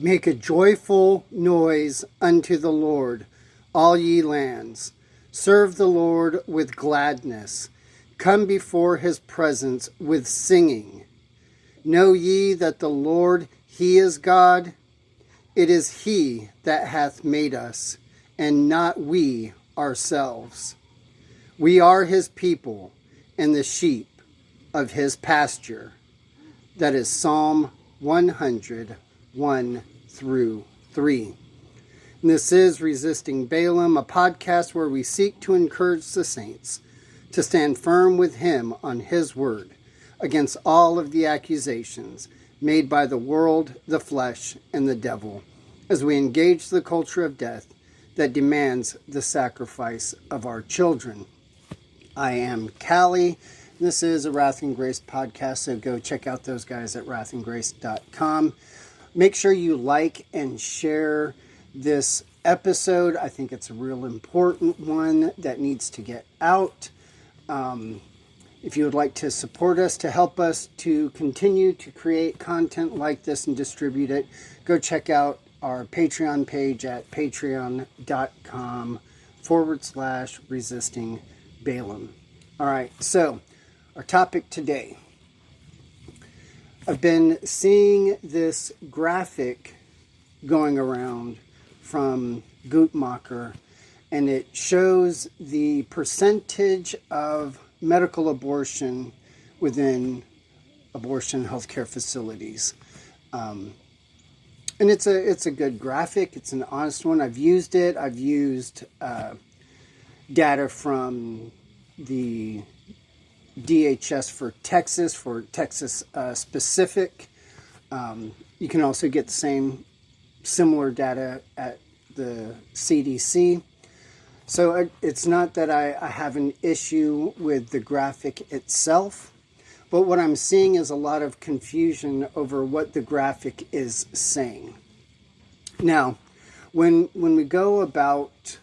Make a joyful noise unto the Lord, all ye lands. Serve the Lord with gladness. Come before his presence with singing. Know ye that the Lord, he is God. It is he that hath made us, and not we ourselves. We are his people, and the sheep of his pasture. That is Psalm 101 through 3. And this is Resisting Balaam, a podcast where we seek to encourage the saints to stand firm with him on his word against all of the accusations made by the world, the flesh, and the devil, as we engage the culture of death that demands the sacrifice of our children. I am Callie. This is a Wrath and Grace podcast, so go check out those guys at wrathandgrace.com. Make sure you like and share this episode. I think it's a real important one that needs to get out. If you would like to support us to help us to continue to create content like this and distribute it, go check out our Patreon page at patreon.com/resisting Balaam. All right, so our topic today. I've been seeing this graphic going around from Guttmacher, and it shows the percentage of medical abortion within abortion healthcare facilities. And it's a good graphic. It's an honest one. I've used it. I've used data from the DHS for Texas specific. You can also get the similar data at the CDC. So it's not that I have an issue with the graphic itself, but what I'm seeing is a lot of confusion over what the graphic is saying. Now, when we go about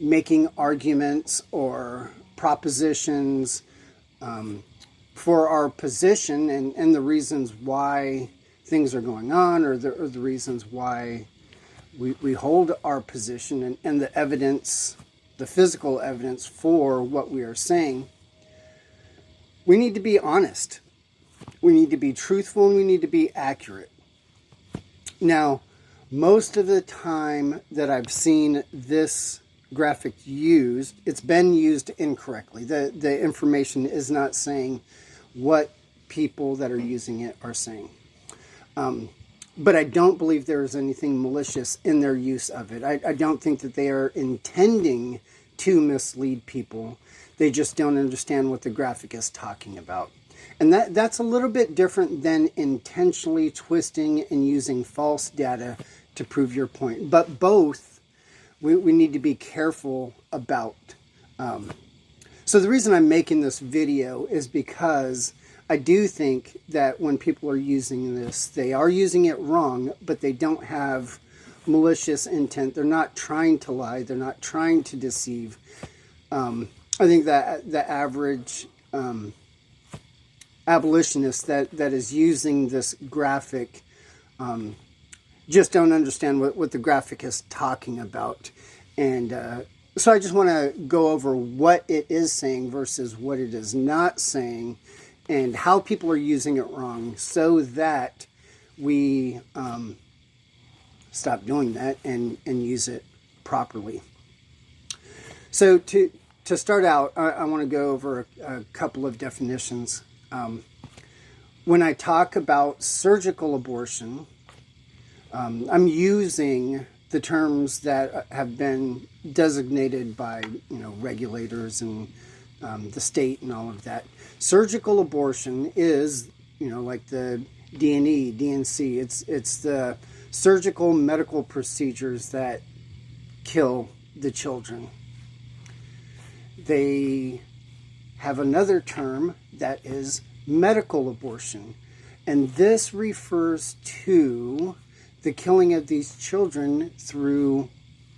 making arguments or propositions for our position and the reasons why things are going on, or the reasons why we hold our position and the evidence, the physical evidence for what we are saying, we need to be honest. We need to be truthful, and we need to be accurate. Now, most of the time that I've seen this graphic used, it's been used incorrectly. The information is not saying what people that are using it are saying. But I don't believe there is anything malicious in their use of it. I don't think that they are intending to mislead people. They just don't understand what the graphic is talking about. And that's a little bit different than intentionally twisting and using false data to prove your point. But both we need to be careful about. So the reason I'm making this video is because I do think that when people are using this, they are using it wrong, but they don't have malicious intent. They're not trying to lie. They're not trying to deceive. I think that the average abolitionist that is using this graphic just don't understand what the graphic is talking about. And so I just want to go over what it is saying versus what it is not saying, and how people are using it wrong, so that we stop doing that and use it properly. So to start out, I want to go over a couple of definitions. When I talk about surgical abortion, I'm using the terms that have been designated by regulators and the state and all of that. Surgical abortion is like the D&E, DNC. It's the surgical medical procedures that kill the children. They have another term that is medical abortion, and this refers to the killing of these children through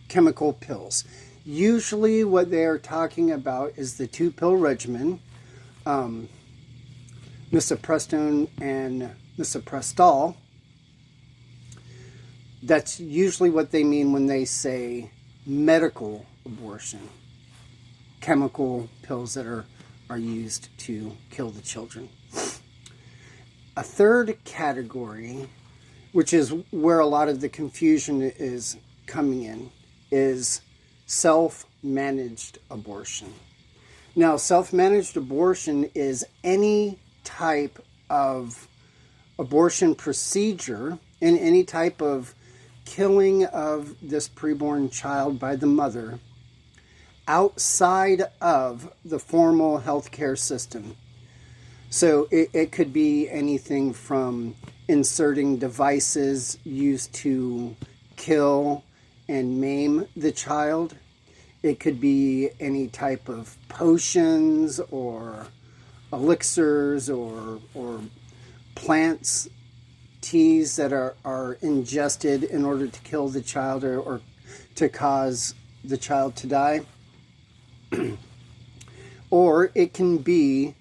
chemical pills. Usually what they are talking about is the 2-pill regimen, misoprostol and misoprostol. That's usually what they mean when they say medical abortion. Chemical pills that are used to kill the children. A third category, which is where a lot of the confusion is coming in, is self-managed abortion. Now, self-managed abortion is any type of abortion procedure and any type of killing of this preborn child by the mother outside of the formal healthcare system. So it could be anything from inserting devices used to kill and maim the child. It could be any type of potions or elixirs or plants, teas that are ingested in order to kill the child or to cause the child to die. Or it can be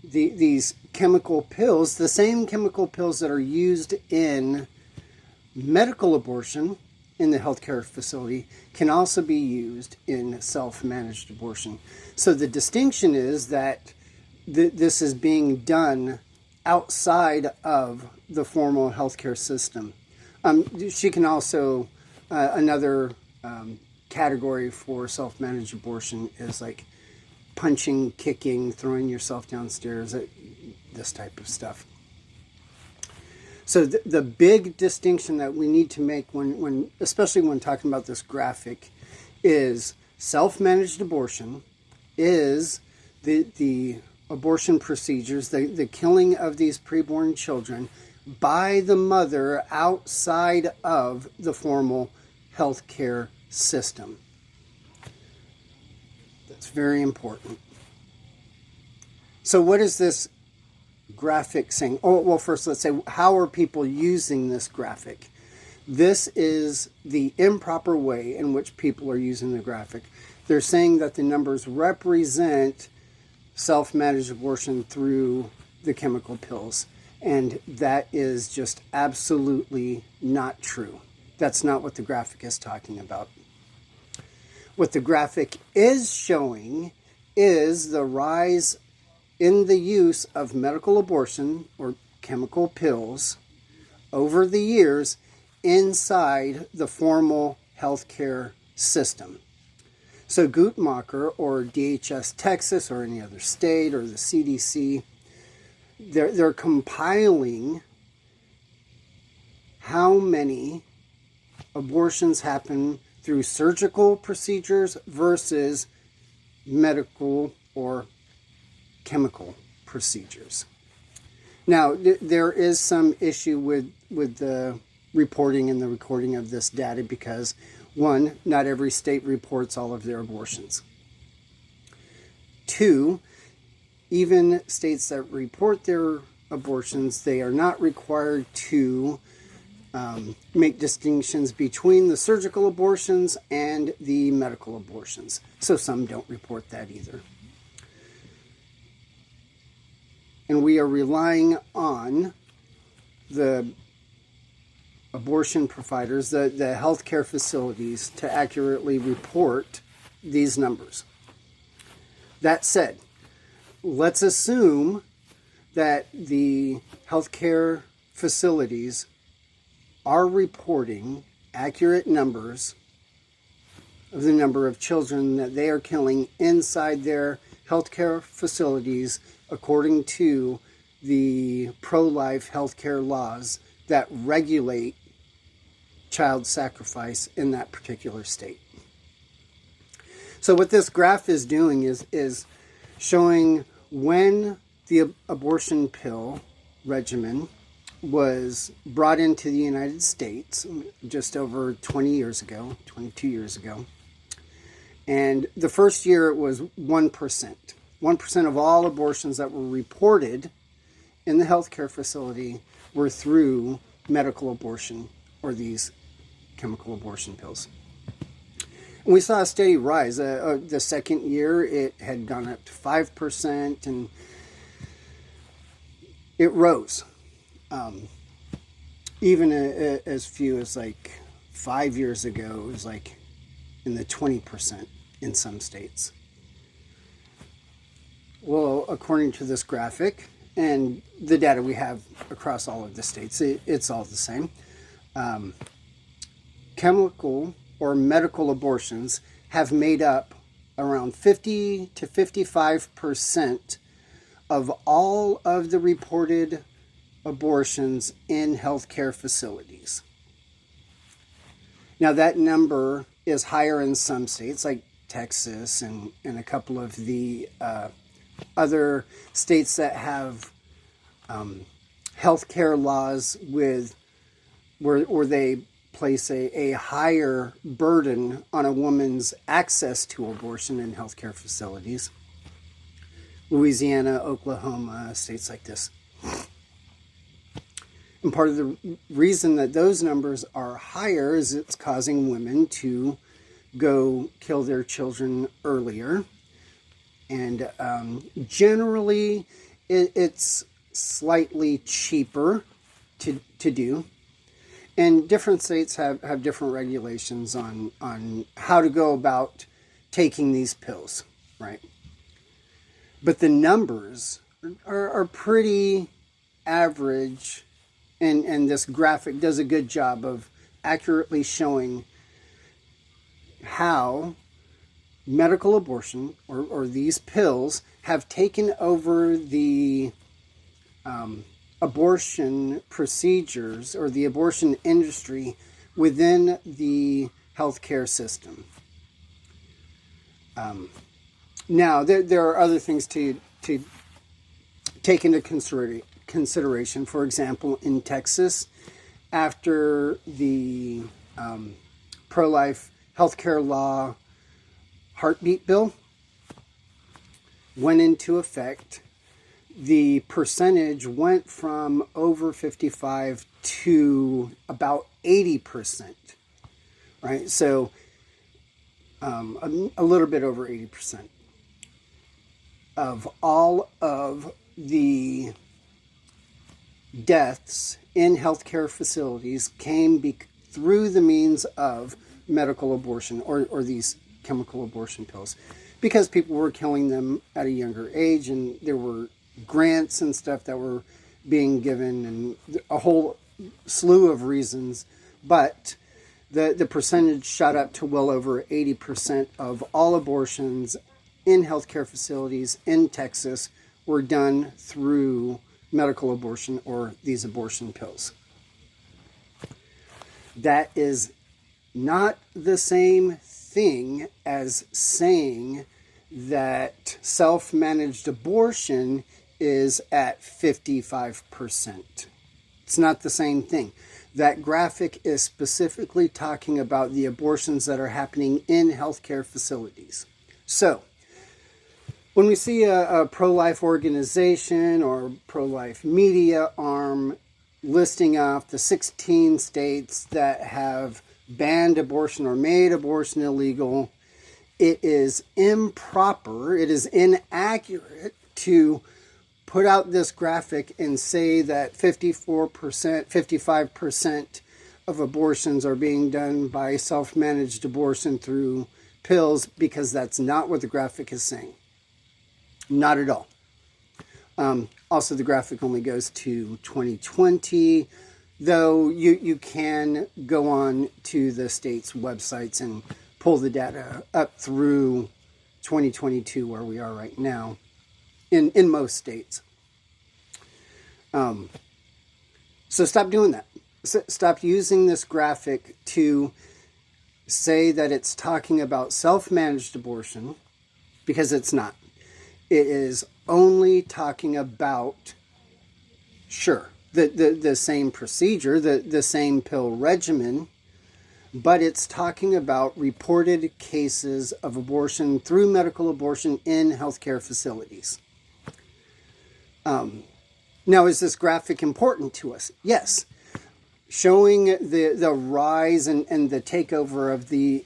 these chemical pills, the same chemical pills that are used in medical abortion in the healthcare facility can also be used in self-managed abortion. So the distinction is that this is being done outside of the formal healthcare system. She can also, another category for self-managed abortion is like punching, kicking, throwing yourself downstairs, this type of stuff. So the big distinction that we need to make when especially when talking about this graphic is self-managed abortion is the abortion procedures, the killing of these preborn children by the mother outside of the formal healthcare system. That's very important. So what is this graphic saying? Oh, well, first let's say, how are people using this graphic? This is the improper way in which people are using the graphic. They're saying that the numbers represent self-managed abortion through the chemical pills. And that is just absolutely not true. That's not what the graphic is talking about. What the graphic is showing is the rise in the use of medical abortion or chemical pills over the years inside the formal healthcare system. So Guttmacher or DHS Texas or any other state or the CDC, they're compiling how many abortions happen through surgical procedures versus medical or chemical procedures. Now, there is some issue with the reporting and the recording of this data because, one, not every state reports all of their abortions. Two, even states that report their abortions, they are not required to make distinctions between the surgical abortions and the medical abortions. So some don't report that either. And we are relying on the abortion providers, the healthcare facilities, to accurately report these numbers. That said, let's assume that the healthcare facilities are reporting accurate numbers of the number of children that they are killing inside their healthcare facilities according to the pro-life healthcare laws that regulate child sacrifice in that particular state. So what this graph is doing is showing when the abortion pill regimen was brought into the United States just over 20 years ago, 22 years ago. And the first year it was 1%. 1% of all abortions that were reported in the healthcare facility were through medical abortion or these chemical abortion pills. And we saw a steady rise. The second year it had gone up to 5%, and it rose. Even as few as like 5 years ago, it was like in the 20% in some states. Well, according to this graphic and the data we have across all of the states, it's all the same. Chemical or medical abortions have made up around 50 to 55% of all of the reported abortions in healthcare facilities. Now that number is higher in some states like Texas and a couple of the other states that have healthcare laws with where they place a higher burden on a woman's access to abortion in healthcare facilities. Louisiana, Oklahoma, states like this. And part of the reason that those numbers are higher is it's causing women to go kill their children earlier. And generally, it's slightly cheaper to do. And different states have different regulations on how to go about taking these pills, right? But the numbers are pretty average, and this graphic does a good job of accurately showing how medical abortion or these pills have taken over the abortion procedures or the abortion industry within the healthcare system. Now, there are other things to take into consideration. For example, in Texas, after the pro-life healthcare law heartbeat bill went into effect, the percentage went from over 55 to about 80%, right? So a little bit over 80% of all of the deaths in healthcare facilities came through the means of medical abortion or these chemical abortion pills, because people were killing them at a younger age, and there were grants and stuff that were being given, and a whole slew of reasons. But the percentage shot up to well over 80% of all abortions in healthcare facilities in Texas were done through medical abortion or these abortion pills. That is not the same thing as saying that self-managed abortion is at 55%. It's not the same thing. That graphic is specifically talking about the abortions that are happening in healthcare facilities. So, when we see a pro-life organization or pro-life media arm listing off the 16 states that have banned abortion or made abortion illegal, it is improper, it is inaccurate to put out this graphic and say that 54%, 55% of abortions are being done by self-managed abortion through pills, because that's not what the graphic is saying. Not at all. Also, the graphic only goes to 2020, though you can go on to the state's websites and pull the data up through 2022, where we are right now, in most states. So stop doing that. stop using this graphic to say that it's talking about self-managed abortion, because it's not. It is only talking about, sure, the same procedure, the same pill regimen, but it's talking about reported cases of abortion through medical abortion in healthcare facilities. Now, is this graphic important to us? Yes. Showing the rise and the takeover of the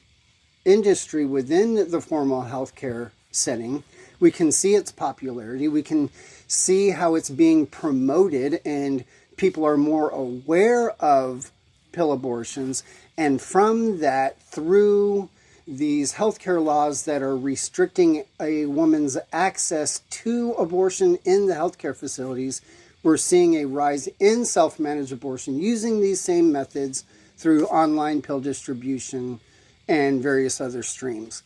industry within the formal healthcare setting. We can see its popularity. We can see how it's being promoted, and people are more aware of pill abortions. And from that, through these healthcare laws that are restricting a woman's access to abortion in the healthcare facilities, we're seeing a rise in self-managed abortion using these same methods through online pill distribution and various other streams.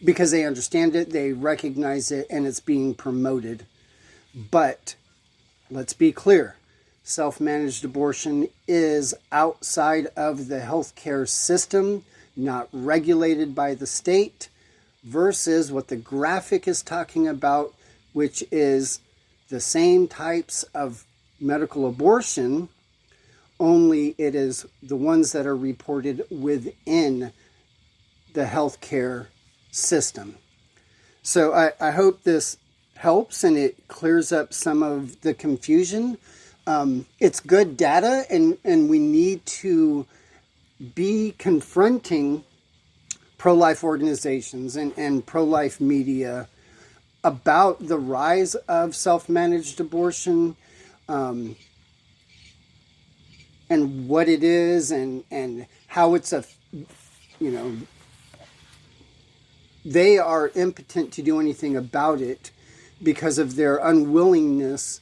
Because they understand it, they recognize it, and it's being promoted. But let's be clear, self-managed abortion is outside of the healthcare system, not regulated by the state, versus what the graphic is talking about, which is the same types of medical abortion, only it is the ones that are reported within the healthcare system. So I hope this helps and it clears up some of the confusion. It's good data, and we need to be confronting pro-life organizations and pro-life media about the rise of self-managed abortion, and what it is, and how it's they are impotent to do anything about it because of their unwillingness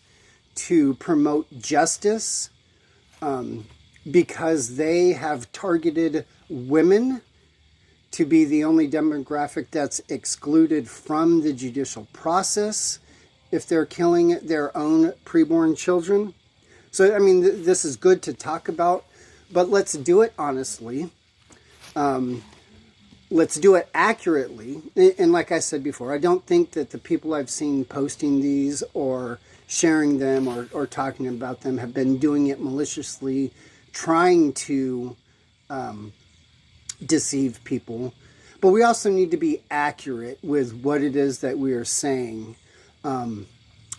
to promote justice, because they have targeted women to be the only demographic that's excluded from the judicial process if they're killing their own preborn children. So, I mean, this is good to talk about, but let's do it honestly. Let's do it accurately. And like I said before, I don't think that the people I've seen posting these or sharing them or talking about them have been doing it maliciously, trying to deceive people. But we also need to be accurate with what it is that we are saying. And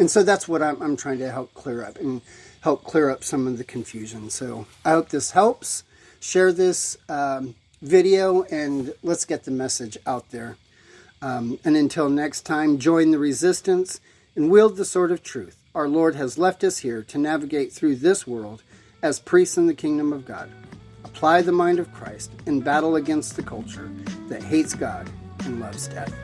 so that's what I'm trying to help clear up, and help clear up some of the confusion. So I hope this helps. Share this video, and let's get the message out there. And until next time, join the resistance and wield the sword of truth. Our Lord has left us here to navigate through this world as priests in the kingdom of God. Apply the mind of Christ and battle against the culture that hates God and loves death.